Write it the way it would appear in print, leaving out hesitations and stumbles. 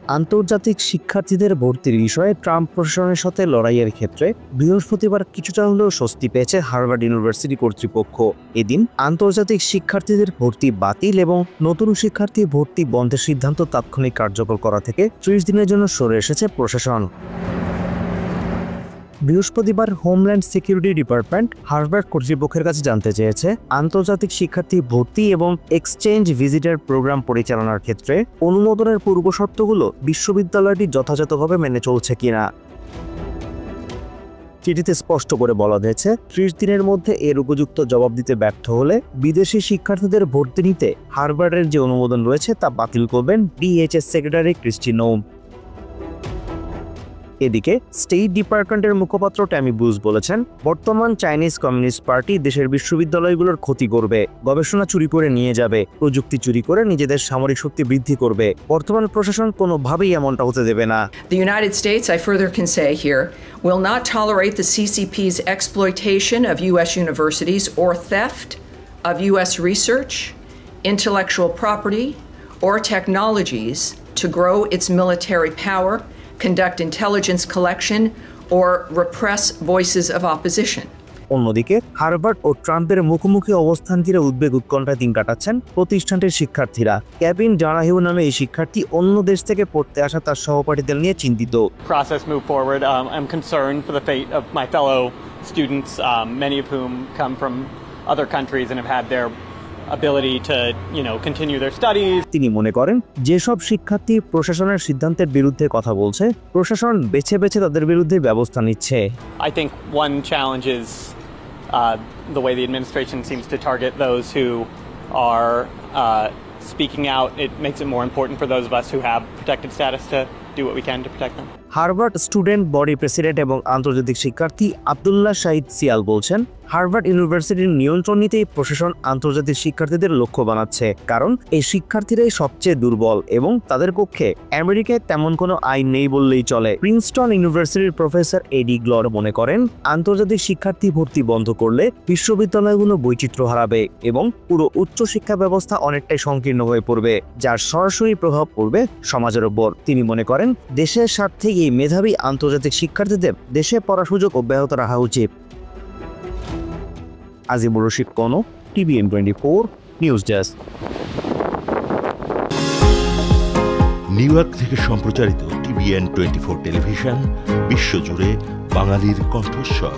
আন্তর্জাতিক শিক্ষার্থীদের ভর্তির বিষয়ে ট্রাম্প প্রশাসনের সাথে লড়াইয়ের ক্ষেত্রে বৃহস্পতিবার কিছুটা হলেও স্বস্তি পেয়েছে হার্ভার্ড ইউনিভার্সিটি কর্তৃপক্ষ। এদিন আন্তর্জাতিক শিক্ষার্থীদের ভর্তি বাতিল এবং নতুন শিক্ষার্থী ভর্তি বন্ধের সিদ্ধান্ত তাৎক্ষণিক কার্যকর করা থেকে 30 দিনের জন্য সরে এসেছে প্রশাসন। বৃহস্পতিবার হোমল্যান্ড সিকিউরিটি ডিপার্টমেন্ট হার্ভার্ড কর্তৃপক্ষের কাছে জানতে চেয়েছে আন্তর্জাতিক শিক্ষার্থী ভর্তি এবং এক্সচেঞ্জ ভিজিটার প্রোগ্রাম পরিচালনার ক্ষেত্রে অনুমোদনের পূর্বশর্তগুলো বিশ্ববিদ্যালয়টি যথাযথভাবে মেনে চলছে কিনা। চিঠিতে স্পষ্ট করে বলা হয়েছে 30 দিনের মধ্যে এর উপযুক্ত জবাব দিতে ব্যর্থ হলে বিদেশি শিক্ষার্থীদের ভর্তি নিতে হার্ভার্ডের যে অনুমোদন রয়েছে তা বাতিল করবেন ডিএইচএস সেক্রেটারি ক্রিস্টি নোম। এদিকে স্টেট ডিপার্টমেন্টের মুখপাত্র ট্যামি বুশ বলেছেন, বর্তমান চাইনিজ কমিউনিস্ট পার্টি দেশের বিশ্ববিদ্যালয়গুলোর ক্ষতি করবে, গবেষণা চুরি করে নিয়ে যাবে, প্রযুক্তি চুরি করে নিজেদের সামরিক শক্তি বৃদ্ধি করবে। বর্তমান প্রশাসন কোনোভাবেই এমনটা হতে দেবে না। The United States, I further can say here, will not tolerate the CCP's exploitation of U.S. universities or theft of U.S. research, intellectual property, or technologies to grow its military power, conduct intelligence collection, or repress voices of opposition. অন্যদিকে Harvard ও ট্রাম্পের মুখোমুখি অবস্থান ঘিরে উদ্বেগ উৎকণ্ঠায় দিন কাটাচ্ছেন প্রতিষ্ঠানটির শিক্ষার্থীরা। কেভিন ডানাহিউ নামে এই শিক্ষার্থী অন্য দেশ থেকে পড়তে আসা তার সহপাঠীদের নিয়ে চিন্তিত। Process move forward. I'm concerned for the fate of my fellow students, many of whom come from other countries and have had their ability to, continue their studies. তিনি মনে করেন যেসব শিক্ষার্থী প্রশাসনের সিদ্ধান্তের বিরুদ্ধে কথা বলছে, প্রশাসন বেছে বেছে তাদের বিরুদ্ধে ব্যবস্থা নিচ্ছে। I think one challenge is the way the administration seems to target those who are speaking out. It makes it more important for those of us who have protected status to do what we can to protect them. Harvard student body president এবং আন্তর্জাতিক শিক্ষার্থী আব্দুল্লাহ শাহিদ সিয়াল বলছেন, Harvard ইউনিভার্সিটির নিয়ন্ত্রণ নিতেই প্রশাসন আন্তর্জাতিক শিক্ষার্থীদের লক্ষ্য বানাচ্ছে, কারণ এই শিক্ষার্থীরাই সবচেয়ে দুর্বল এবং তাদের পক্ষে আমেরিকায় তেমন কোনো আইন নেই বললেই চলে। প্রিন্সটন ইউনিভার্সিটির প্রফেসর এডি গ্লর মনে করেন, আন্তর্জাতিক শিক্ষার্থী ভর্তি বন্ধ করলে বিশ্ববিদ্যালয়গুলো বৈচিত্র্য হারাবে এবং পুরো উচ্চশিক্ষা ব্যবস্থা অনেকটাই সংকীর্ণ হয়ে পড়বে, যার সরাসরি প্রভাব পড়বে সমাজের উপর। তিনি মনে করেন, দেশের স্বার্থে এই মেধাবী আন্তর্জাতিক শিক্ষার্থীদের দেশে পড়ার সুযোগ অব্যাহত রাখা উচিত। Azimur Rashid Kanak, TVN 24 news desk. New York থেকে সম্প্রচারিত TVN 24 টেলিভিশন বিশ্বজুড়ে বাঙালির কণ্ঠস্বর।